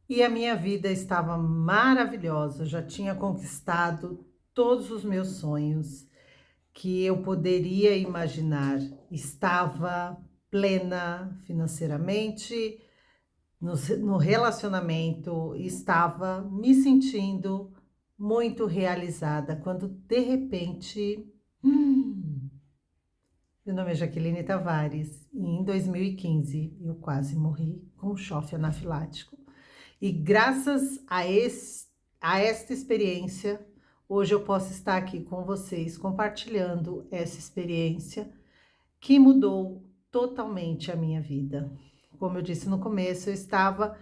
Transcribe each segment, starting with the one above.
E a minha vida estava maravilhosa, já tinha conquistado todos os meus sonhos que eu poderia imaginar. Estava plena financeiramente, no relacionamento, estava me sentindo muito realizada, quando de repente, meu nome é Jaqueline Tavares, e em 2015 eu quase morri com um choque anafilático. E graças a esta experiência, hoje eu posso estar aqui com vocês compartilhando essa experiência que mudou totalmente a minha vida. Como eu disse no começo, eu estava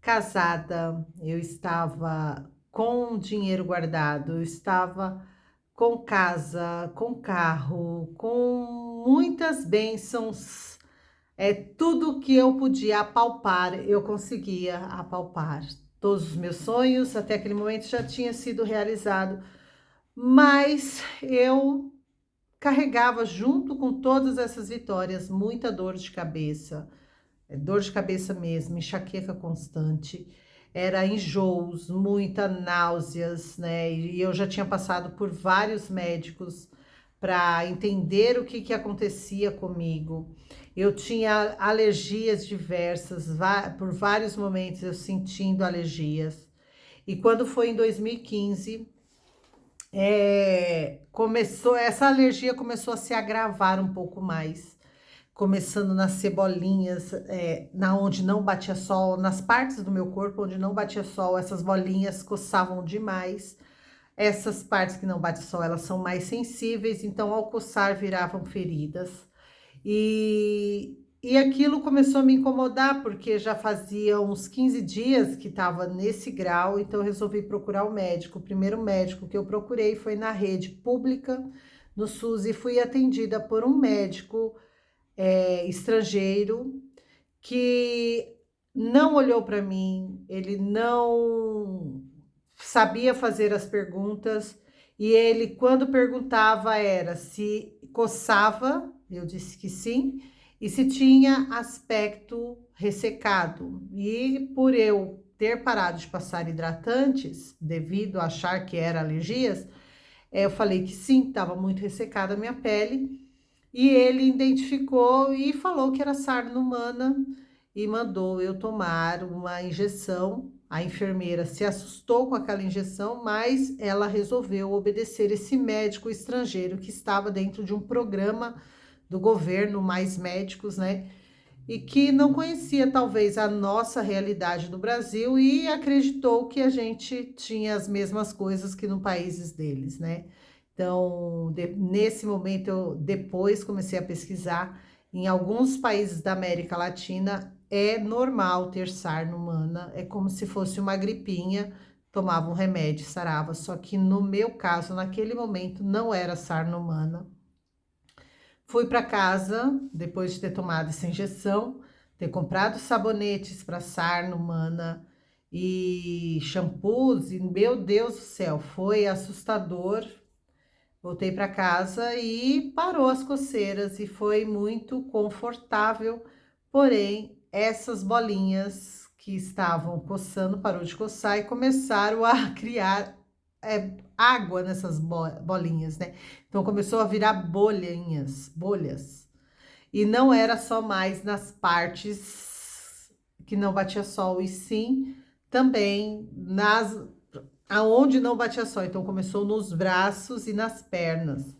casada, eu estava com dinheiro guardado, eu estava com casa, com carro, com muitas bênçãos. Tudo que eu podia apalpar, eu conseguia apalpar. Todos os meus sonhos até aquele momento já tinham sido realizados, mas eu carregava junto com todas essas vitórias muita dor de cabeça mesmo, enxaqueca constante, era enjoos, muita náuseas, né? E eu já tinha passado por vários médicos para entender o que acontecia comigo. Eu tinha alergias diversas, por vários momentos eu sentindo alergias. E quando foi em 2015, começou, essa alergia começou a se agravar um pouco mais, começando nas cebolinhas, na onde não batia sol, nas partes do meu corpo onde não batia sol, essas bolinhas coçavam demais. Essas partes que não bate sol, elas são mais sensíveis, então ao coçar viravam feridas. E aquilo começou a me incomodar, porque já fazia uns 15 dias que estava nesse grau, então eu resolvi procurar o médico. O primeiro médico que eu procurei foi na rede pública, no SUS, e fui atendida por um médico estrangeiro que não olhou para mim, ele não sabia fazer as perguntas, e ele, quando perguntava, era se coçava, eu disse que sim, e se tinha aspecto ressecado. E por eu ter parado de passar hidratantes, devido a achar que era alergias, eu falei que sim, estava muito ressecada a minha pele. E ele identificou e falou que era sarna humana e mandou eu tomar uma injeção. A enfermeira se assustou com aquela injeção, mas ela resolveu obedecer esse médico estrangeiro que estava dentro de um programa do governo Mais Médicos, né? E que não conhecia talvez a nossa realidade do Brasil e acreditou que a gente tinha as mesmas coisas que no países deles, né? Então, nesse momento, eu depois comecei a pesquisar. Em alguns países da América Latina, é normal ter sarna humana, é como se fosse uma gripinha, tomava um remédio, sarava. Só que no meu caso, naquele momento, não era sarna humana. Fui para casa, depois de ter tomado essa injeção, ter comprado sabonetes para sarna humana e shampoos, e meu Deus do céu, foi assustador. Voltei para casa e parou as coceiras e foi muito confortável, porém, essas bolinhas que estavam coçando parou de coçar e começaram a criar água nessas bolinhas, né? Então começou a virar bolhas. E não era só mais nas partes que não batia sol, e sim também nas aonde não batia sol. Então começou nos braços e nas pernas.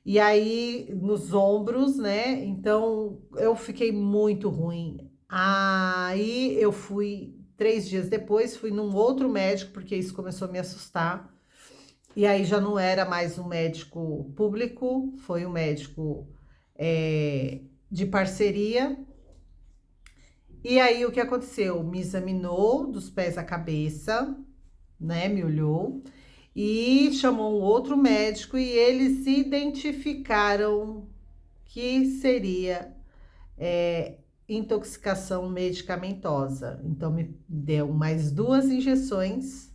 E aí nos ombros, né? Então eu fiquei muito ruim. Aí eu fui 3 dias depois, fui num outro médico, porque isso começou a me assustar. E aí já não era mais um médico público, foi um médico de parceria. E aí o que aconteceu? Me examinou dos pés à cabeça, né? Me olhou e chamou um outro médico e eles identificaram que seria intoxicação medicamentosa. Então me deu mais 2 injeções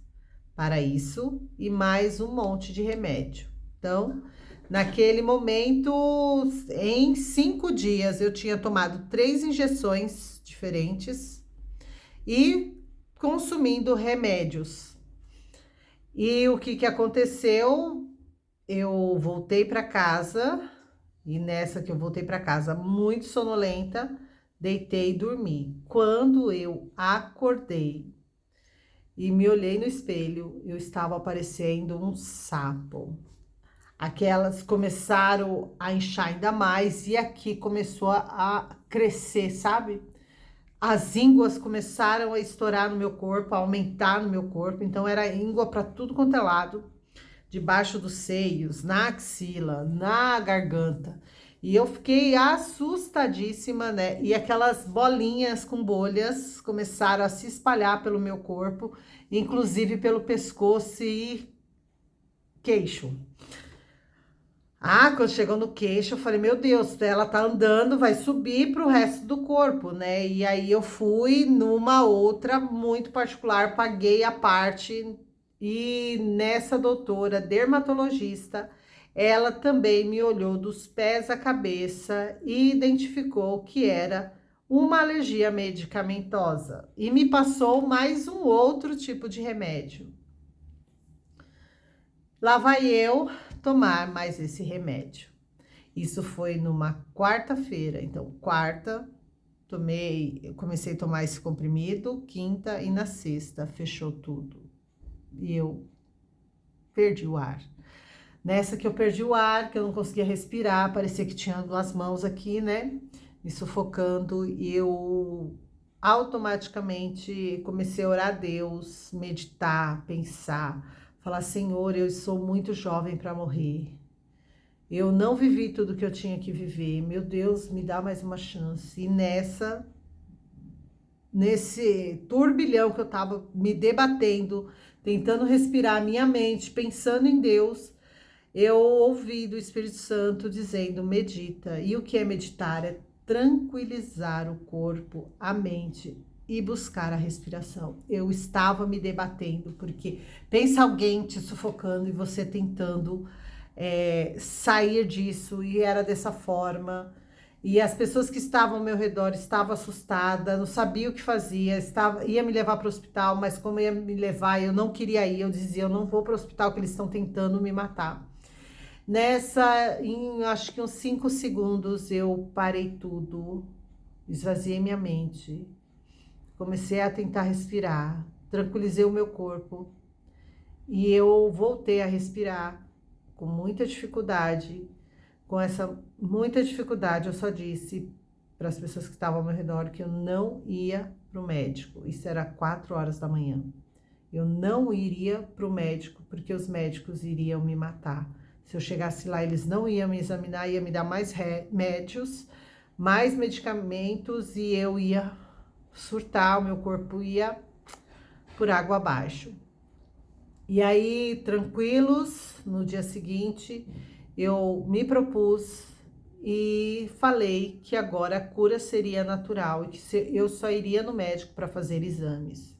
para isso e mais um monte de remédio. Então, naquele momento, em 5 dias, eu tinha tomado 3 injeções diferentes e consumindo remédios. E o que aconteceu? Eu voltei para casa, e nessa que eu voltei para casa muito sonolenta, deitei e dormi. Quando eu acordei e me olhei no espelho, eu estava parecendo um sapo. Aquelas começaram a inchar ainda mais e aqui começou a crescer, sabe? As ínguas começaram a estourar no meu corpo, a aumentar no meu corpo. Então era íngua para tudo quanto é lado, debaixo dos seios, na axila, na garganta. E eu fiquei assustadíssima, né? E aquelas bolinhas com bolhas começaram a se espalhar pelo meu corpo, inclusive pelo pescoço e queixo. Ah, quando chegou no queixo, eu falei, meu Deus, ela tá andando, vai subir pro resto do corpo, né? E aí eu fui numa outra muito particular, paguei a parte, e nessa doutora dermatologista, ela também me olhou dos pés à cabeça e identificou que era uma alergia medicamentosa e me passou mais um outro tipo de remédio. Lá vai eu tomar mais esse remédio. Isso foi numa quarta-feira. Então, quarta, eu comecei a tomar esse comprimido, quinta e na sexta fechou tudo. E eu perdi o ar. Nessa que eu perdi o ar, que eu não conseguia respirar, parecia que tinha duas mãos aqui, né? Me sufocando, e eu automaticamente comecei a orar a Deus, meditar, pensar, falar: Senhor, eu sou muito jovem para morrer. Eu não vivi tudo que eu tinha que viver. Meu Deus, me dá mais uma chance. E nesse turbilhão que eu tava me debatendo, tentando respirar a minha mente, pensando em Deus, eu ouvi do Espírito Santo dizendo: medita. E o que é meditar? É tranquilizar o corpo, a mente e buscar a respiração. Eu estava me debatendo, porque pensa alguém te sufocando e você tentando sair disso, e era dessa forma. E as pessoas que estavam ao meu redor estavam assustadas, não sabia o que fazia, ia me levar para o hospital, mas como ia me levar, eu não queria ir. Eu dizia: eu não vou para o hospital, que eles estão tentando me matar. Em acho que uns 5 segundos, eu parei tudo, esvaziei minha mente, comecei a tentar respirar, tranquilizei o meu corpo e eu voltei a respirar com muita dificuldade. Com essa muita dificuldade, eu só disse para as pessoas que estavam ao meu redor que eu não ia para o médico. Isso era 4 horas da manhã. Eu não iria para o médico, porque os médicos iriam me matar. Se eu chegasse lá, eles não iam me examinar, ia me dar mais remédios, mais medicamentos, e eu ia surtar, o meu corpo ia por água abaixo. E aí, tranquilos, no dia seguinte, eu me propus e falei que agora a cura seria natural e que eu só iria no médico para fazer exames.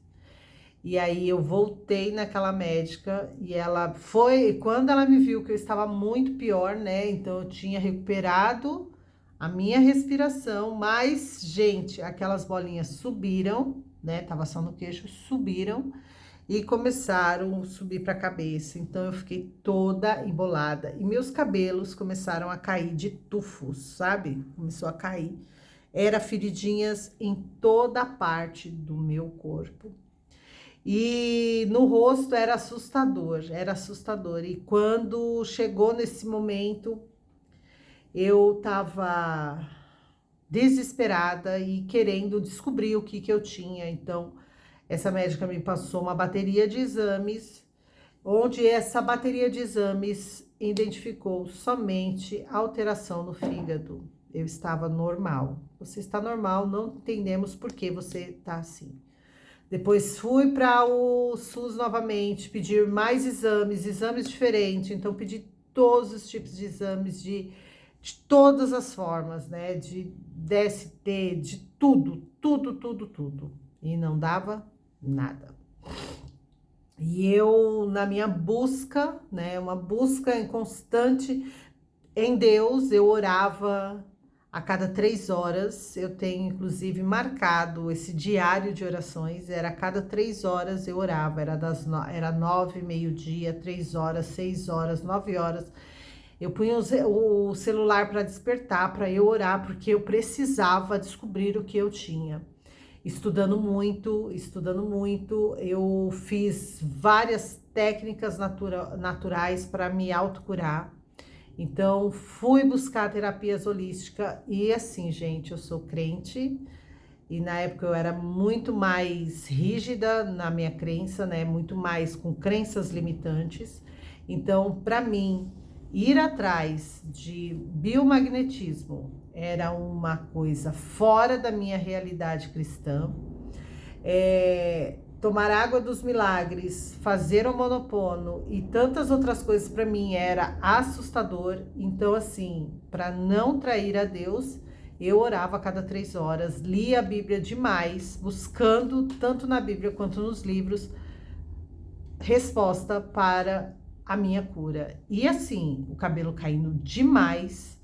E aí eu voltei naquela médica e ela foi, quando ela me viu que eu estava muito pior, né? Então eu tinha recuperado a minha respiração, mas, gente, aquelas bolinhas subiram, né? Tava só no queixo, subiram e começaram a subir para a cabeça. Então eu fiquei toda embolada e meus cabelos começaram a cair de tufos, sabe? Começou a cair. Era feridinhas em toda a parte do meu corpo. E no rosto era assustador, era assustador. E quando chegou nesse momento, eu tava desesperada e querendo descobrir o que eu tinha. Então, essa médica me passou uma bateria de exames, onde essa bateria de exames identificou somente alteração no fígado. Eu estava normal. Você está normal, não entendemos por que você está assim. Depois fui para o SUS novamente, pedir mais exames diferentes. Então, pedi todos os tipos de exames, de todas as formas, né? De DST, de tudo, tudo, tudo, tudo. E não dava nada. E eu, na minha busca, né? Uma busca constante em Deus, eu orava a cada 3 horas. Eu tenho, inclusive, marcado esse diário de orações. Era a cada 3 horas eu orava. Era 9, meio-dia, 3 horas, 6 horas, 9 horas. Eu punha o celular para despertar, para eu orar, porque eu precisava descobrir o que eu tinha. Estudando muito, estudando muito. Eu fiz várias técnicas naturais para me autocurar. Então, fui buscar terapias holísticas e assim, gente, eu sou crente e na época eu era muito mais rígida na minha crença, né? Muito mais com crenças limitantes. Então, para mim, ir atrás de biomagnetismo era uma coisa fora da minha realidade cristã. Tomar água dos milagres, fazer o Ho'oponopono e tantas outras coisas para mim era assustador. Então, assim, para não trair a Deus, eu orava a cada 3 horas, lia a Bíblia demais, buscando, tanto na Bíblia quanto nos livros, resposta para a minha cura. E assim, o cabelo caindo demais,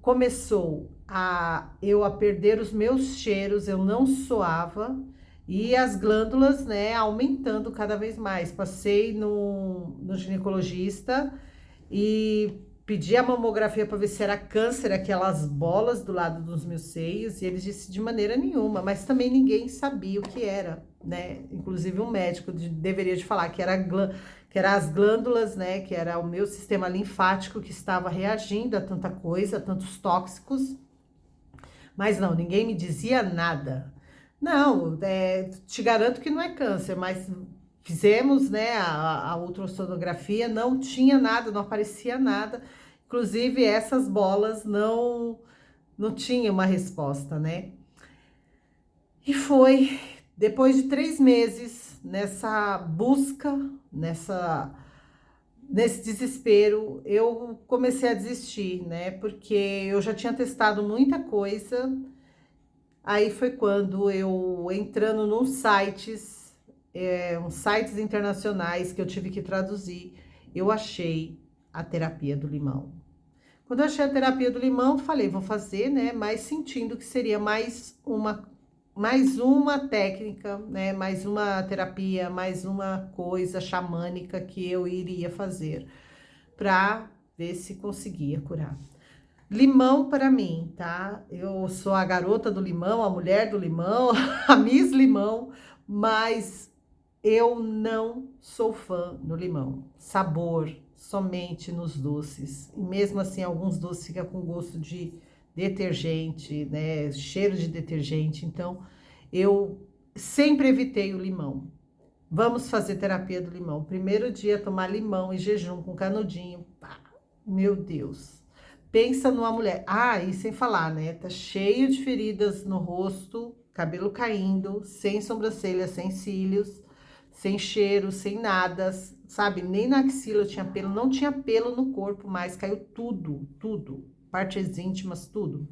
começou eu a perder os meus cheiros, eu não suava, e as glândulas, né, aumentando cada vez mais. Passei no ginecologista e pedi a mamografia para ver se era câncer, aquelas bolas do lado dos meus seios, e ele disse de maneira nenhuma, mas também ninguém sabia o que era, né? Inclusive um médico deveria de falar que era as glândulas, né, que era o meu sistema linfático que estava reagindo a tanta coisa, a tantos tóxicos. Mas não, ninguém me dizia nada. Não, te garanto que não é câncer, mas fizemos, né, a ultrassonografia, não tinha nada, não aparecia nada. Inclusive, essas bolas não tinha uma resposta, né? E foi depois de 3 meses nessa busca, nesse desespero, eu comecei a desistir, né? Porque eu já tinha testado muita coisa. Aí foi quando eu, entrando nos sites, uns sites internacionais que eu tive que traduzir, eu achei a terapia do limão. Quando eu achei a terapia do limão, falei, vou fazer, né? Mas sentindo que seria mais uma técnica, né? Mais uma terapia, mais uma coisa xamânica que eu iria fazer para ver se conseguia curar. Limão para mim, tá? Eu sou a garota do limão, a mulher do limão, a Miss Limão, mas eu não sou fã do limão. Sabor somente nos doces. E mesmo assim, alguns doces ficam com gosto de detergente, né? Cheiro de detergente. Então, eu sempre evitei o limão. Vamos fazer terapia do limão. Primeiro dia, tomar limão em jejum com canudinho. Pá, meu Deus. Pensa numa mulher. Ah, e sem falar, né? Tá cheio de feridas no rosto, cabelo caindo, sem sobrancelha, sem cílios, sem cheiro, sem nada, sabe? Nem na axila eu tinha pelo, não tinha pelo no corpo mais, caiu tudo, tudo. Partes íntimas, tudo.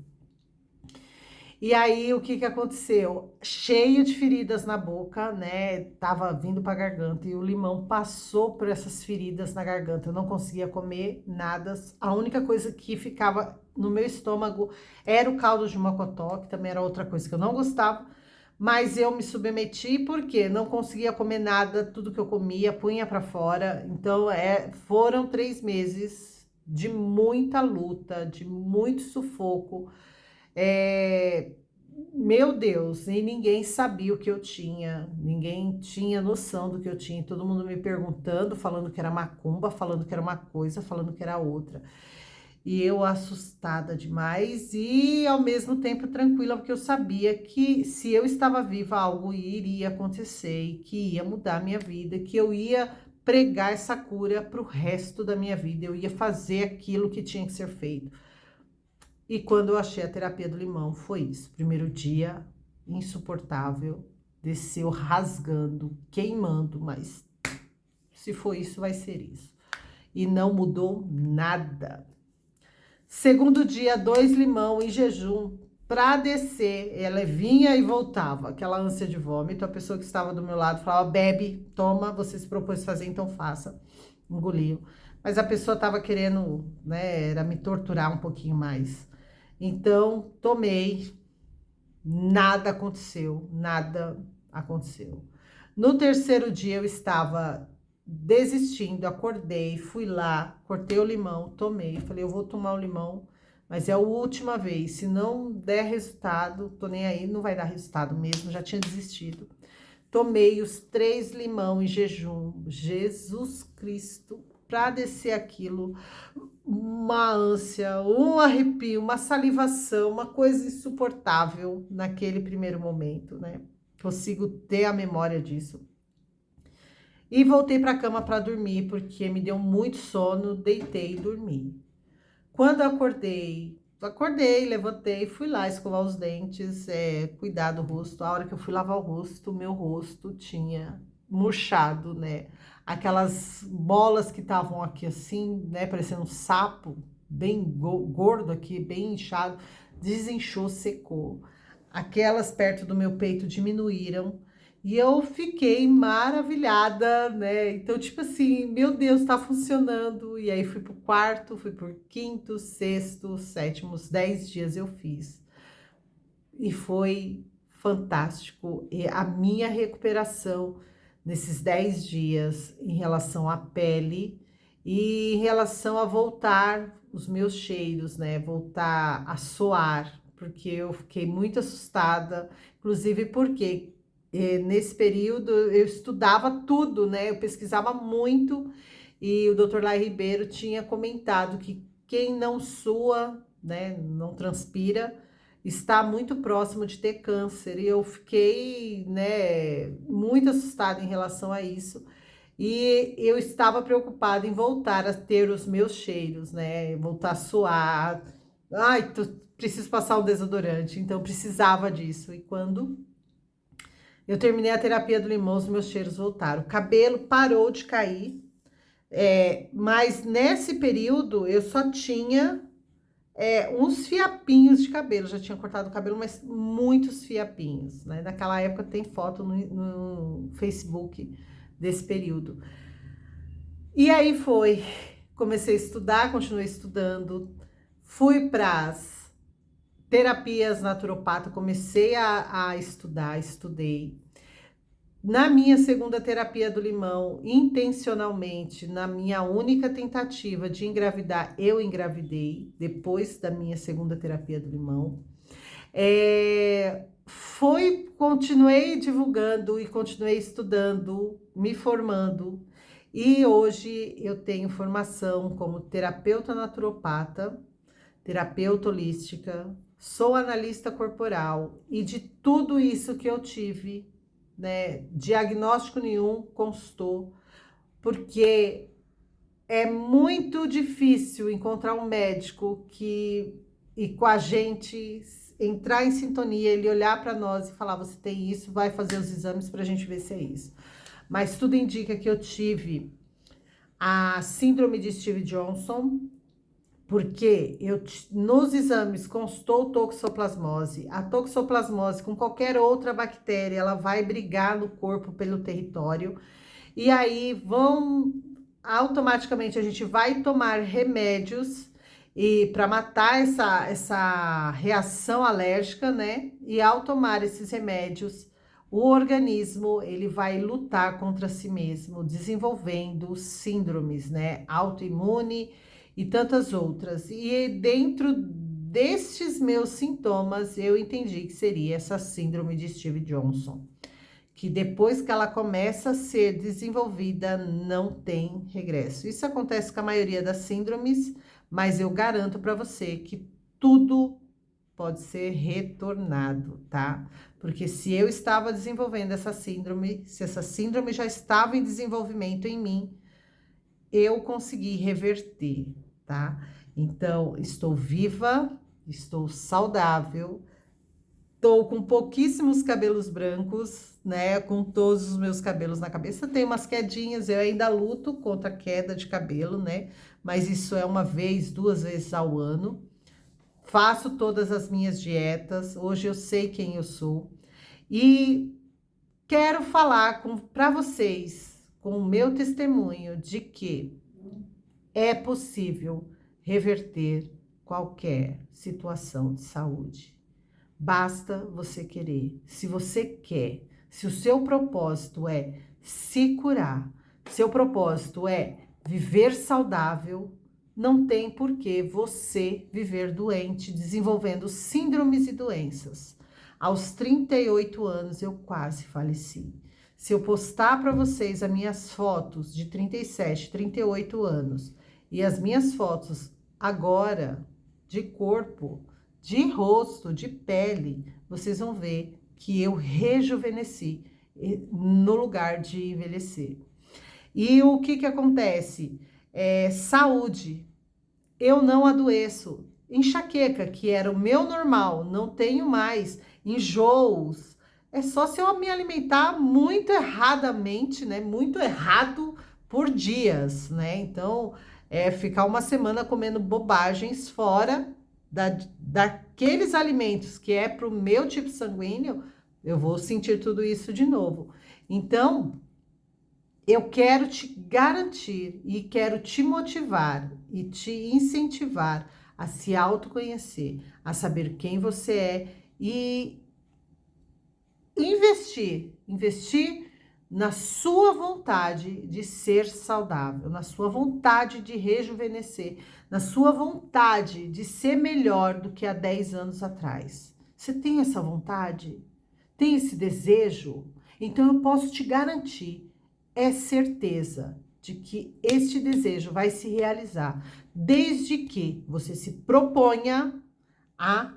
E aí, o que que aconteceu? Cheio de feridas na boca, né? Tava vindo pra garganta e o limão passou por essas feridas na garganta. Eu não conseguia comer nada. A única coisa que ficava no meu estômago era o caldo de mocotó, que também era outra coisa que eu não gostava. Mas eu me submeti porque não conseguia comer nada, tudo que eu comia, punha pra fora. Então, foram 3 meses de muita luta, de muito sufoco. Meu Deus, e ninguém sabia o que eu tinha, ninguém tinha noção do que eu tinha, todo mundo me perguntando, falando que era macumba, falando que era uma coisa, falando que era outra. E eu assustada demais e ao mesmo tempo tranquila, porque eu sabia que se eu estava viva, algo iria acontecer e que ia mudar a minha vida, que eu ia pregar essa cura para o resto da minha vida, eu ia fazer aquilo que tinha que ser feito. E quando eu achei a terapia do limão, foi isso. Primeiro dia, insuportável, desceu rasgando, queimando, mas se for isso, vai ser isso. E não mudou nada. Segundo dia, 2 limão em jejum, pra descer, ela vinha e voltava, aquela ânsia de vômito. A pessoa que estava do meu lado falava, bebe, toma, você se propôs fazer, então faça. Engoliu. Mas a pessoa estava querendo, né, era me torturar um pouquinho mais. Então, tomei, nada aconteceu, nada aconteceu. No terceiro dia eu estava desistindo, acordei, fui lá, cortei o limão, tomei, falei, eu vou tomar o limão, mas é a última vez, se não der resultado, tô nem aí, não vai dar resultado mesmo, já tinha desistido. Tomei os 3 limão em jejum, Jesus Cristo, para descer aquilo, uma ânsia, um arrepio, uma salivação, uma coisa insuportável naquele primeiro momento, né? Consigo ter a memória disso. E voltei para a cama para dormir, porque me deu muito sono, deitei e dormi. Quando eu acordei, levantei, fui lá escovar os dentes, cuidar do rosto. A hora que eu fui lavar o rosto, meu rosto tinha murchado, né? Aquelas bolas que estavam aqui assim, né? Parecendo um sapo, bem gordo aqui, bem inchado, desinchou, secou. Aquelas perto do meu peito diminuíram. E eu fiquei maravilhada, né? Então, tipo assim, meu Deus, tá funcionando. E aí fui pro quarto, fui pro quinto, sexto, sétimo, os 10 dias eu fiz. E foi fantástico. E a minha recuperação nesses 10 dias em relação à pele e em relação a voltar os meus cheiros, né? Voltar a soar, porque eu fiquei muito assustada, inclusive porque nesse período eu estudava tudo, né? Eu pesquisava muito e o Dr. Lai Ribeiro tinha comentado que quem não sua, né, não transpira, está muito próximo de ter câncer. E eu fiquei, né, muito assustada em relação a isso. E eu estava preocupada em voltar a ter os meus cheiros, né? Voltar a suar. Ai, preciso passar o desodorante, então eu precisava disso. E quando eu terminei a terapia do limão, os meus cheiros voltaram. O cabelo parou de cair, mas nesse período eu só tinha uns fiapinhos de cabelo. Já tinha cortado o cabelo, mas muitos fiapinhos, né? Naquela época tem foto no Facebook desse período. E aí comecei a estudar, continuei estudando, fui para as terapias naturopata, comecei a estudar, estudei. Na minha segunda terapia do limão, intencionalmente, na minha única tentativa de engravidar, eu engravidei, depois da minha segunda terapia do limão. Continuei divulgando e continuei estudando, me formando. E hoje eu tenho formação como terapeuta naturopata, terapeuta holística, sou analista corporal e de tudo isso que eu tive, né, diagnóstico nenhum constou, porque é muito difícil encontrar um médico e com a gente entrar em sintonia, ele olhar para nós e falar, você tem isso, vai fazer os exames para a gente ver se é isso. Mas tudo indica que eu tive a síndrome de Steve Johnson, porque nos exames constou toxoplasmose. A toxoplasmose, com qualquer outra bactéria, ela vai brigar no corpo pelo território. E aí automaticamente a gente vai tomar remédios e para matar essa reação alérgica, né? E ao tomar esses remédios, o organismo ele vai lutar contra si mesmo, desenvolvendo síndromes, né? Autoimune e tantas outras. E dentro destes meus sintomas, eu entendi que seria essa síndrome de Steve Johnson, que depois que ela começa a ser desenvolvida, não tem regresso. Isso acontece com a maioria das síndromes, mas eu garanto para você que tudo pode ser retornado, tá? Porque se eu estava desenvolvendo essa síndrome, se essa síndrome já estava em desenvolvimento em mim, eu consegui reverter, tá? Então, estou viva, estou saudável, estou com pouquíssimos cabelos brancos, né? Com todos os meus cabelos na cabeça. Tem umas quedinhas, eu ainda luto contra a queda de cabelo, né? Mas isso é uma vez, 2 vezes ao ano. Faço todas as minhas dietas. Hoje eu sei quem eu sou. E quero falar para vocês, com o meu testemunho, de que é possível reverter qualquer situação de saúde. Basta você querer. Se você quer, se o seu propósito é se curar, seu propósito é viver saudável, não tem por que você viver doente, desenvolvendo síndromes e doenças. Aos 38 anos eu quase faleci. Se eu postar para vocês as minhas fotos de 37, 38 anos e as minhas fotos agora de corpo, de rosto, de pele, vocês vão ver que eu rejuvenesci no lugar de envelhecer. E o que acontece? Saúde. Eu não adoeço. Enxaqueca, que era o meu normal, não tenho mais. Enjoos. É só se eu me alimentar muito erradamente, né? Muito errado por dias, né? Então, ficar uma semana comendo bobagens fora daqueles alimentos que é para o meu tipo sanguíneo, eu vou sentir tudo isso de novo. Então, eu quero te garantir e quero te motivar e te incentivar a se autoconhecer, a saber quem você é e investir na sua vontade de ser saudável, na sua vontade de rejuvenescer, na sua vontade de ser melhor do que há 10 anos atrás. Você tem essa vontade? Tem esse desejo? Então eu posso te garantir, é certeza de que este desejo vai se realizar, desde que você se proponha a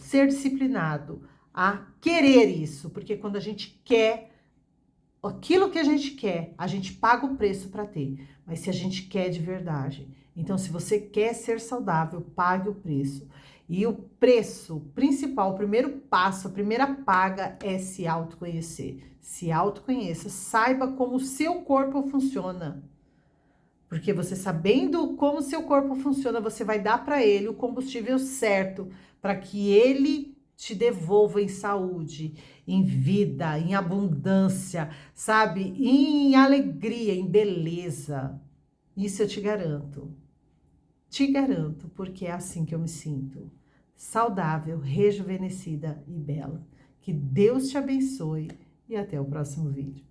ser disciplinado, a querer isso, porque quando a gente quer aquilo que a gente paga o preço para ter, mas se a gente quer de verdade. Então, se você quer ser saudável, pague o preço. E o preço principal, o primeiro passo, a primeira paga é se autoconhecer. Se autoconheça, saiba como o seu corpo funciona. Porque você sabendo como o seu corpo funciona, você vai dar para ele o combustível certo para que ele te devolva em saúde, em vida, em abundância, sabe? Em alegria, em beleza. Isso eu te garanto. Te garanto, porque é assim que eu me sinto. Saudável, rejuvenescida e bela. Que Deus te abençoe e até o próximo vídeo.